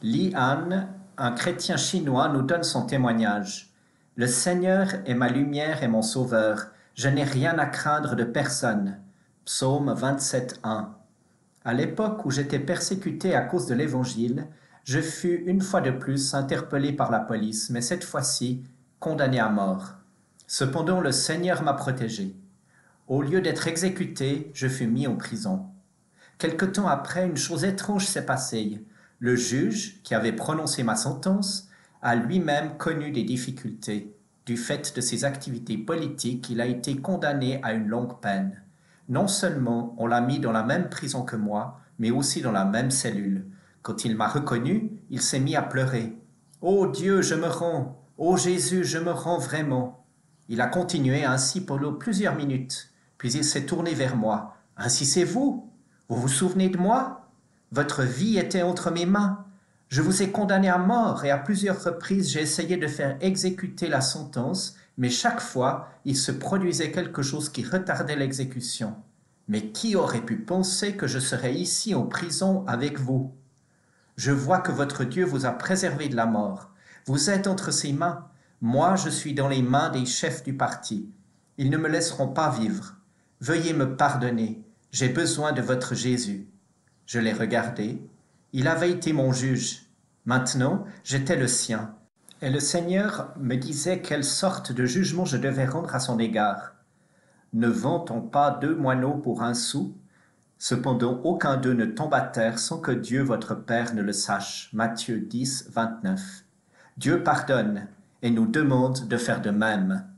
Li Han, un chrétien chinois, nous donne son témoignage. Le Seigneur est ma lumière et mon sauveur. Je n'ai rien à craindre de personne. Psaume 27:1. À l'époque où j'étais persécuté à cause de l'Évangile, je fus une fois de plus interpellé par la police, mais cette fois-ci condamné à mort. Cependant, le Seigneur m'a protégé. Au lieu d'être exécuté, je fus mis en prison. Quelque temps après, une chose étrange s'est passée. Le juge, qui avait prononcé ma sentence, a lui-même connu des difficultés. Du fait de ses activités politiques, il a été condamné à une longue peine. Non seulement on l'a mis dans la même prison que moi, mais aussi dans la même cellule. Quand il m'a reconnu, il s'est mis à pleurer. « Ô Dieu, je me rends! Ô Jésus, je me rends vraiment !» Il a continué ainsi pendant plusieurs minutes, puis il s'est tourné vers moi. « Ainsi c'est vous? Vous vous souvenez de moi? Votre vie était entre mes mains. Je vous ai condamné à mort et à plusieurs reprises j'ai essayé de faire exécuter la sentence, mais chaque fois il se produisait quelque chose qui retardait l'exécution. Mais qui aurait pu penser que je serais ici en prison avec vous? Je vois que votre Dieu vous a préservé de la mort. Vous êtes entre ses mains. Moi, je suis dans les mains des chefs du parti. Ils ne me laisseront pas vivre. Veuillez me pardonner. J'ai besoin de votre Jésus. » Je l'ai regardé. Il avait été mon juge. Maintenant, j'étais le sien. Et le Seigneur me disait quelle sorte de jugement je devais rendre à son égard. Ne vend-on pas 2 moineaux pour 1 sou? Cependant, aucun d'eux ne tombe à terre sans que Dieu votre Père ne le sache. Matthieu 10, 29. Dieu pardonne et nous demande de faire de même.